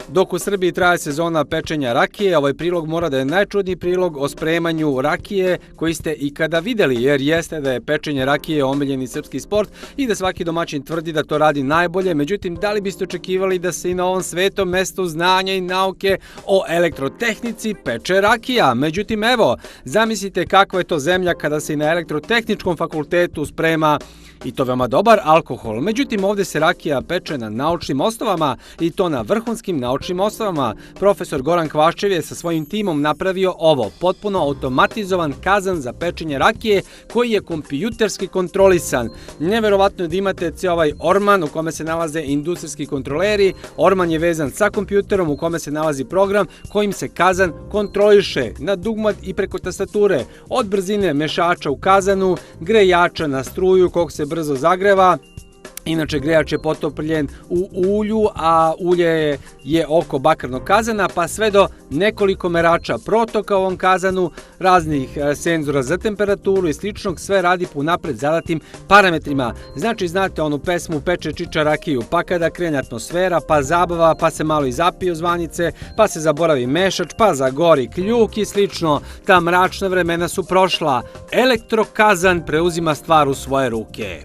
Dok u Srbiji traje sezona pečenja rakije, ovaj prilog mora da je najčudniji prilog o spremanju rakije koji ste ikada videli, jer jeste da je pečenje rakije omiljeni srpski sport i da svaki domaćin tvrdi da to radi najbolje. Međutim, da li biste očekivali da se i na ovom svetom mestu znanja i nauke o elektrotehnici peče rakija? Međutim, evo, zamislite kakva je to zemlja kada se i na elektrotehničkom fakultetu sprema i to veoma dobar alkohol. Međutim, ovdje se rakija peče na naučnim osnovama i to na vrhunskim naučnim osnovama. Profesor Goran Kvaščev je sa svojim timom napravio ovo, potpuno automatizovan kazan za pečenje rakije koji je kompjuterski kontrolisan. Neverovatno je da imate cijel ovaj orman u kome se nalaze industrijski kontroleri. Orman je vezan sa kompjuterom u kome se nalazi program kojim se kazan kontroliše na dugmad i preko tastature. Od brzine mešača u kazanu, grejača na struju kog se brzo zagreva. Inače, grejač je potopljen u ulju, a ulje je oko bakarnog kazana, pa sve do nekoliko merača protoka u ovom kazanu, raznih senzora za temperaturu i sličnog, sve radi po napred zadatim parametrima. Znači, znate onu pesmu Peče čiča rakiju, pa kada krene atmosfera, pa zabava, pa se malo i zapiju zvanice, pa se zaboravi mešač, pa zagori kljuk i slično. Ta mračna vremena su prošla. Elektrokazan preuzima stvar u svoje ruke.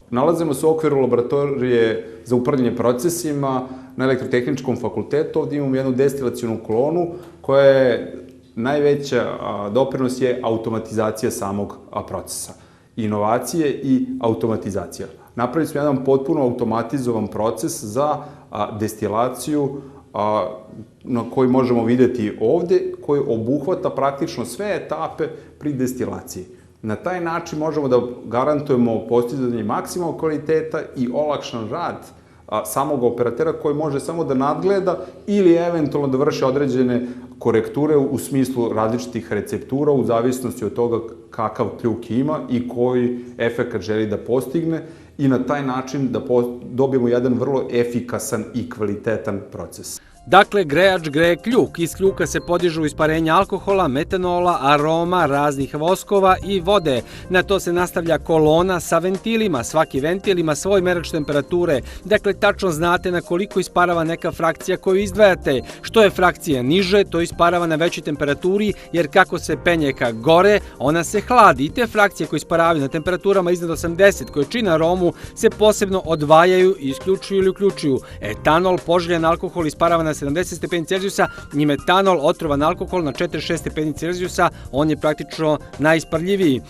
Nalazimo se u okviru laboratorije za upravljanje procesima na elektrotehničkom fakultetu. Ovdje imamo jednu destilacionu kolonu koja je najveća doprinos je automatizacija samog procesa. Inovacije i automatizacija. Napravili smo jedan potpuno automatizovan proces za destilaciju na koji možemo vidjeti ovdje, koji obuhvata praktično sve etape pri destilaciji. Na taj način možemo da garantujemo postizanje maksimalnog kvaliteta i olakšan rad samog operatera koji može samo da nadgleda ili eventualno da vrši određene korekture u smislu različitih receptura u zavisnosti od toga kakav kljuk ima i koji efekat želi da postigne i na taj način da dobijemo jedan vrlo efikasan i kvalitetan proces. Dakle, grejač greje kljuk. Iz kljuka se podižu isparenja alkohola, metanola, aroma, raznih voskova i vode. Na to se nastavlja kolona sa ventilima. Svaki ventil ima svoj merač temperature. Dakle, tačno znate na koliko isparava neka frakcija koju izdvajate. Što je frakcija niže, to isparava na većoj temperaturi, jer kako se penje ka gore, ona se hladi. I te frakcije koje isparavaju na temperaturama iznad 80, koje čine aromu, se posebno odvajaju, isključuju ili uključuju. Etanol, poželjan alkohol, isparava na 70 stepeni Celzijusa i metanol, otrovan alkohol, na 46 stepeni Celzijusa, on je praktično najisparljiviji.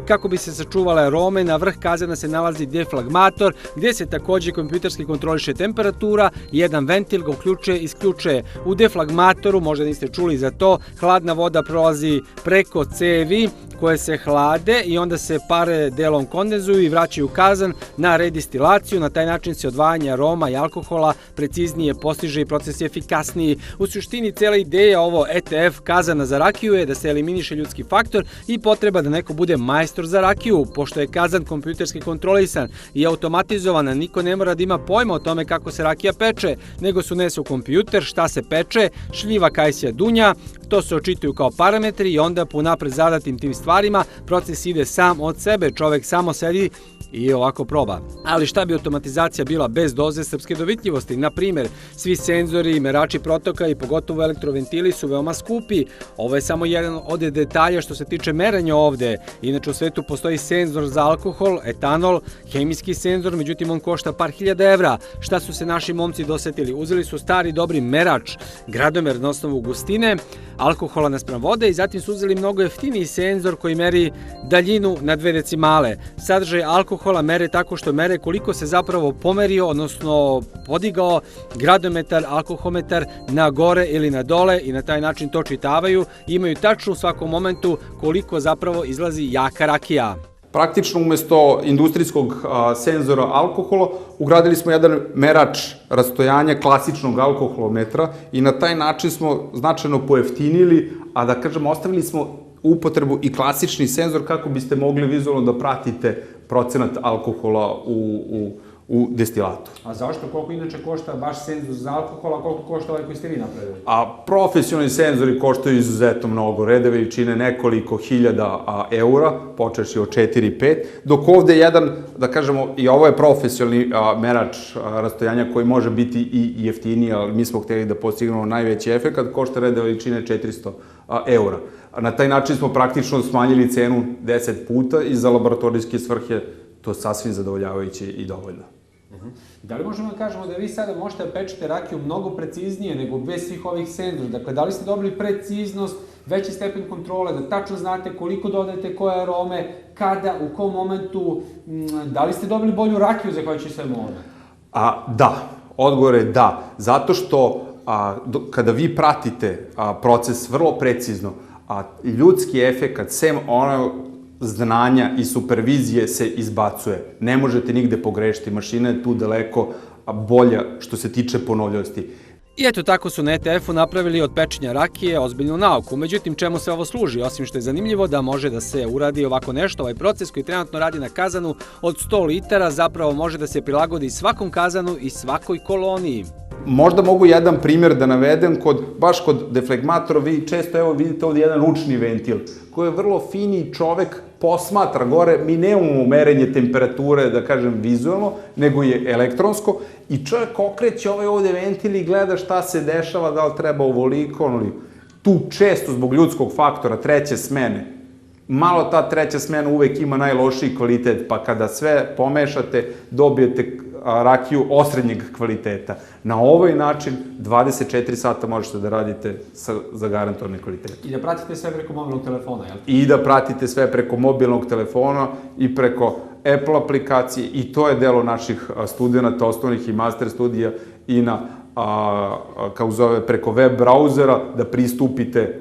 Kako bi se sačuvale arome, na vrh kazana se nalazi deflagmator, gdje se također kompjuterski kontroliše temperatura, jedan ventil ga uključuje i isključuje. U deflagmatoru, možda niste čuli za to, hladna voda prolazi preko cevi koje se hlade i onda se pare delom kondenzuju i vraćaju u kazan na redistilaciju. Na taj način se odvajanje aroma i alkohola preciznije postiže i proces je efikasniji. U suštini, cijela ideja ovo ETF kazana za rakiju je da se eliminiše ljudski faktor i potreba da neko bude majstor za rakiju. Pošto je kazan kompjuterski kontrolisan i automatizovan, niko ne mora da ima pojma o tome kako se rakija peče, nego se unese u kompjuter šta se peče, šljiva, kajsija, dunja, to se očituju kao parametri i onda po napred zadatim tim stvarima proces ide sam od sebe, čovek samo sedi i ovako proba. Ali šta bi automatizacija bila bez doze srpske dovitljivosti? Na primjer, svi senzori i merači protoka i pogotovo elektroventili su veoma skupi. Ovo je samo jedan od detalja što se tiče merenja ovde. Inače, u svetu postoji senzor za alkohol, etanol, hemijski senzor, međutim on košta par hiljada evra. Šta su se naši momci dosetili? Uzeli su stari dobri merač, gradomer na osnovu gustine, alkohola naspram vode i zatim su uzeli mnogo jeftiniji senzor koji meri daljinu na 2 decimale. Sadržaj alkohola mere tako što mere koliko se zapravo pomerio, odnosno podigao gradometar, alkohometar na gore ili na dole i na taj način to čitavaju. Imaju tačno u svakom momentu koliko zapravo izlazi jaka rakija. Praktično, umjesto industrijskog senzora alkohola, ugradili smo jedan merač rastojanja klasičnog alkoholometra i na taj način smo značajno pojeftinili, a da kažemo, ostavili smo upotrebu i klasični senzor kako biste mogli vizualno da pratite procenat alkohola u destilatu. A zašto? Koliko inače košta baš senzor za alkohol, a koliko košta ovaj koji ste vi napravili? A profesionalni senzori koštaju izuzetno mnogo, rede veličine nekoliko hiljada eura, počeši od 4-5, dok ovde jedan, da kažemo, i ovo je profesionalni merač rastojanja koji može biti i jeftiniji, ali mi smo hteli da postignemo najveći efekt, košta rede veličine 400 eura. Na taj način smo praktično smanjili cenu 10 puta i za laboratorijske svrhe to sasvim zadovoljavajuće i dovoljno. Da li možemo da kažemo da vi sada možete da pečete rakiju mnogo preciznije nego bez svih ovih senzora? Dakle, da li ste dobili preciznost, veći stepen kontrole, da tačno znate koliko dodajete koje arome, kada, u kom momentu, da li ste dobili bolju rakiju zahvaljujući svemu ovome? Da, odgovor je da. Zato što kada vi pratite proces vrlo precizno, ljudski efekt, sem ono znanja i supervizije se izbacuje. Ne možete nigde pogrešiti. Mašina je tu daleko bolja što se tiče ponovljivosti. I eto tako su na ETF-u napravili od pečenja rakije ozbiljnu nauku. Međutim, čemu se ovo služi? Osim što je zanimljivo da može da se uradi ovako nešto, ovaj proces koji trenutno radi na kazanu od 100 litara zapravo može da se prilagodi svakom kazanu i svakoj koloniji. Možda mogu jedan primjer da navedem, baš kod deflegmatora vi često vidite ovdje jedan ručni ventil, koji je vrlo fini čovek, posmatra gore, mi nemamo merenje temperature, da kažem, vizualno, nego je elektronsko, i čovjek okreće ovaj ovdje ventil i gleda šta se dešava, da li treba ovoliko, tu često zbog ljudskog faktora, treće smene, malo ta treća smena uvek ima najlošiji kvalitet, pa kada sve pomešate, dobijete rakiju osrednjeg kvaliteta. Na ovaj način 24 sata možete da radite sa zagarantovane kvalitete. I da pratite sve preko mobilnog telefona, jel? I da pratite sve preko mobilnog telefona i preko Apple aplikacije, i to je delo naših studenta, osnovnih i master studija, i na, kako zove, preko web brauzera da pristupite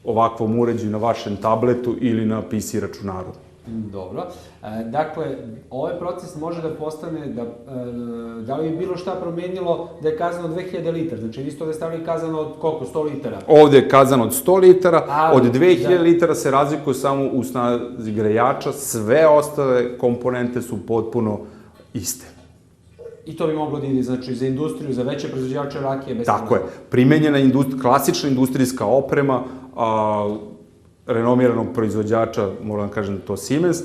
ovakvom uređaju na vašem tabletu ili na PC računaru. Dobro. Dakle, ovaj proces može da postane, da li bi bilo šta promenilo da je kazano od 2000 litara? Znači, vi ste ovde stavili kazano od koliko? 100 litara? Ovde je kazano od 100 litara, od 2000 litara se razlikuje samo u snazi grejača, sve ostale komponente su potpuno iste. I to bi moglo da ide, znači, za industriju, za veće proizvođače rakije? Tako je. Primenjena klasična industrijska oprema, renomiranog proizvođača, moram da kažem to Siemens,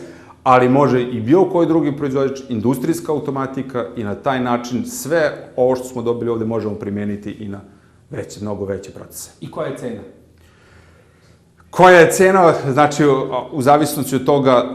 ali može i bilo koji drugi proizvođač, industrijska automatika, i na taj način sve ovo što smo dobili ovde možemo primeniti i na mnogo veće procese. I koja je cena? Koja je cena, znači, u zavisnosti od toga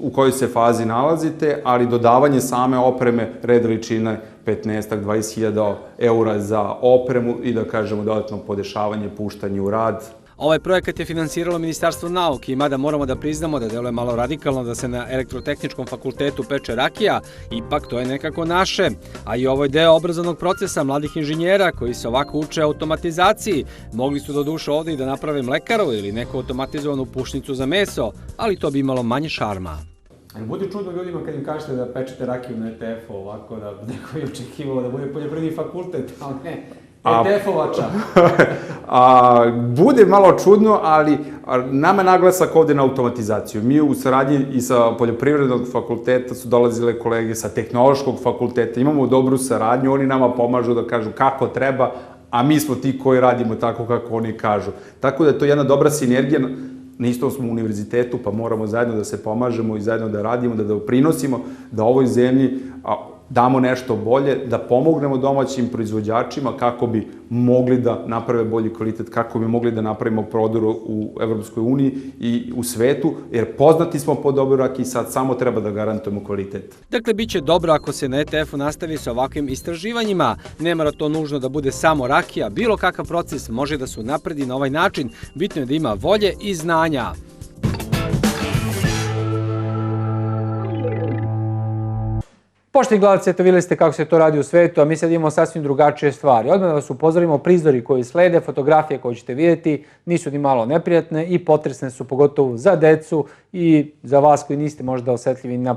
u kojoj se fazi nalazite, ali dodavanje same opreme, red veličine 15-20.000 eura za opremu i, da kažemo, dodatno podešavanje, puštanje u rad. Ovaj projekat je finansiralo Ministarstvo nauke, i mada moramo da priznamo da deluje malo radikalno da se na elektrotehničkom fakultetu peče rakija, ipak to je nekako naše. A i ovo je deo obrazovnog procesa mladih inženjera koji se ovako uče automatizaciji. Mogli su doduše ovde i da naprave mlekaru ili neku automatizovanu pušnicu za meso, ali to bi imalo manje šarma. Ali bude čudno ljudima kad im kažete da pečete rakiju na ETF-u, ovako da neko je očekivao da bude poljoprivredni fakultet, ali ne. ETF-ovača. Bude malo čudno, ali nama je naglasak ovde na automatizaciju. Mi u saradnji i sa poljoprivrednog fakulteta su dolazile kolege sa tehnološkog fakulteta, imamo dobru saradnju, oni nama pomažu da kažu kako treba, a mi smo ti koji radimo tako kako oni kažu. Tako da je to jedna dobra sinergija. Na istom smo univerzitetu, pa moramo zajedno da se pomažemo i zajedno da radimo, da doprinosimo, da ovoj zemlji damo nešto bolje, da pomognemo domaćim proizvođačima kako bi mogli da naprave bolji kvalitet, kako bi mogli da napravimo prodor u Evropskoj uniji i u svetu, jer poznati smo po dobroj rakiji, sad samo treba da garantujemo kvalitet. Dakle, bit će dobro ako se na ETF-u nastavi sa ovakvim istraživanjima. Ne mora to nužno da bude samo rakija, bilo kakav proces može da se unapredi na ovaj način, bitno je da ima volje i znanja. Poštovani gledalci, eto videli ste kako se to radi u svetu, a mi sad imamo sasvim drugačije stvari. Odmah da vas upozorimo, prizori koji slede, fotografije koje ćete vidjeti, nisu ni malo neprijatne i potresne su, pogotovo za decu i za vas koji niste možda osetljivi na